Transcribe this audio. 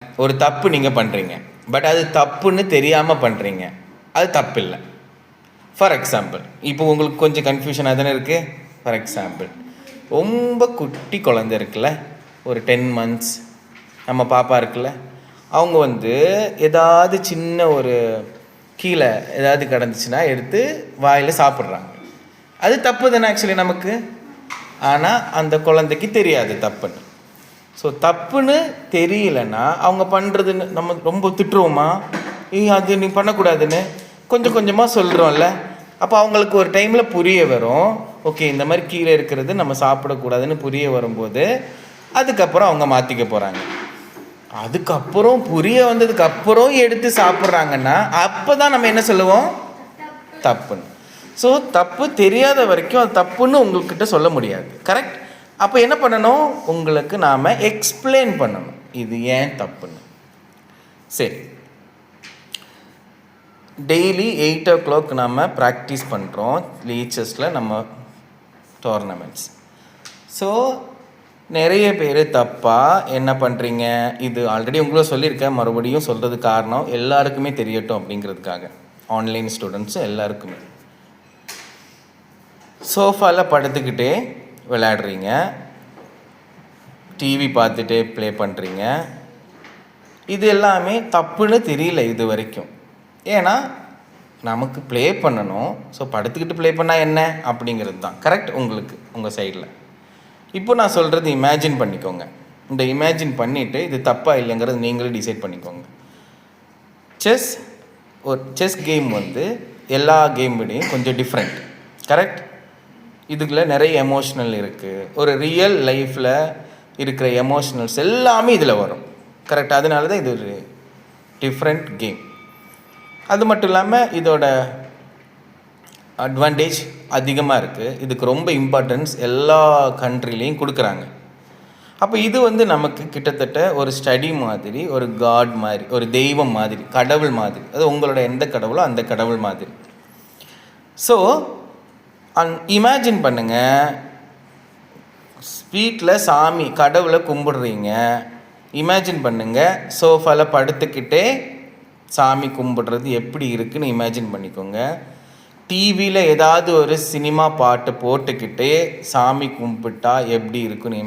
ஒரு தப்பு நீங்கள் பண்ணுறீங்க, பட் அது தப்புன்னு தெரியாமல் பண்ணுறீங்க, அது தப்பு இல்லை. ஃபார் எக்ஸாம்பிள், இப்போ உங்களுக்கு கொஞ்சம் கன்ஃபியூஷனாக தானே இருக்குது. ஃபார் எக்ஸாம்பிள், ரொம்ப குட்டி குழந்தை இருக்குல்ல, ஒரு 10 months நம்ம பாப்பா இருக்குல்ல, அவங்க ஏதாவது சின்ன ஒரு கீழே ஏதாவது கிடந்துச்சுன்னா எடுத்து வாயில் சாப்பிட்றாங்க. அது தப்பு தானே ஆக்சுவலி நமக்கு, ஆனால் அந்த குழந்தைக்கு தெரியாது தப்புன்னு. ஸோ தப்புன்னு தெரியலன்னா அவங்க பண்ணுறதுன்னு நம்ம ரொம்ப திட்டுருவோமா, அது நீ பண்ணக்கூடாதுன்னு கொஞ்சம் கொஞ்சமாக சொல்கிறோம்ல. அப்போ அவங்களுக்கு ஒரு டைமில் புரிய வரும், ஓகே இந்த மாதிரி கீழே இருக்கிறது நம்ம சாப்பிடக்கூடாதுன்னு புரிய வரும்போது அதுக்கப்புறம் அவங்க மாற்றிக்க போகிறாங்க. அதுக்கப்புறம் புரிய வந்ததுக்கப்புறம் எடுத்து சாப்பிட்றாங்கன்னா அப்போ தான் நம்ம என்ன சொல்லுவோம், தப்புன்னு. ஸோ தப்பு தெரியாத வரைக்கும் அது தப்புன்னு உங்கள்கிட்ட சொல்ல முடியாது, கரெக்ட்? அப்போ என்ன பண்ணணும், உங்களுக்கு நாம் எக்ஸ்பிளைன் பண்ணணும் இது ஏன் தப்புன்னு. சரி, டெய்லி 8 o'clock நம்ம ப்ராக்டிஸ் பண்ணுறோம் லீச்சஸில் நம்ம டோர்னமெண்ட்ஸ். ஸோ நிறைய பேர் தப்பாக என்ன பண்ணுறீங்க, இது ஆல்ரெடி உங்களுக்கு சொல்லியிருக்கேன், மறுபடியும் சொல்கிறது காரணம் எல்லாருக்குமே தெரியட்டும் அப்படிங்கிறதுக்காக. ஆன்லைன் ஸ்டூடெண்ட்ஸும் எல்லாருக்குமே சோஃபாவில் படுத்துக்கிட்டே விளையாடுறீங்க, டிவி பார்த்துட்டே ப்ளே பண்ணுறீங்க. இது எல்லாமே தப்புன்னு தெரியல இது வரைக்கும். ஏன்னா நமக்கு ப்ளே பண்ணணும், ஸோ படுத்துக்கிட்டு ப்ளே பண்ணால் என்ன அப்படிங்கிறது தான் கரெக்ட் உங்களுக்கு உங்கள் சைடில். இப்போ நான் சொல்கிறது இமேஜின் பண்ணிக்கோங்க. இந்த இமேஜின் பண்ணிவிட்டு இது தப்பாக இல்லைங்கிறது நீங்களே டிசைட் பண்ணிக்கோங்க. ஒரு செஸ் கேம் எல்லா கேம் விடையும் கொஞ்சம் டிஃப்ரெண்ட், கரெக்ட்? இதுக்குள்ள நிறைய எமோஷ்னல் இருக்குது, ஒரு ரியல் லைஃப்பில் இருக்கிற எமோஷ்னல்ஸ் எல்லாமே இதில் வரும், கரெக்ட்? அதனால தான் இது ஒரு டிஃப்ரெண்ட் கேம். அது மட்டும் இல்லாமல் இதோட அட்வான்டேஜ் அதிகமாக இருக்குது, இதுக்கு ரொம்ப இம்பார்ட்டன்ஸ் எல்லா கண்ட்ரிலையும் கொடுக்குறாங்க. அப்போ இது நமக்கு கிட்டத்தட்ட ஒரு ஸ்டடி மாதிரி, ஒரு காட் மாதிரி, ஒரு தெய்வம் மாதிரி, கடவுள் மாதிரி. அது உங்களோட எந்த கடவுளோ அந்த கடவுள் மாதிரி. ஸோ இமேஜின் பண்ணுங்கள், வீட்டில் சாமி கடவுளை கும்பிடுறீங்க. இமேஜின் பண்ணுங்கள், சோஃபாவில் படுத்துக்கிட்டே சாமி கும்பிடுறது எப்படி இருக்குன்னு இமேஜின் பண்ணிக்கோங்க. டிவியில் ஏதாவது ஒரு சினிமா பாட்டு போட்டுக்கிட்டே சாமி கும்பிட்டா எப்படி இருக்குன்னு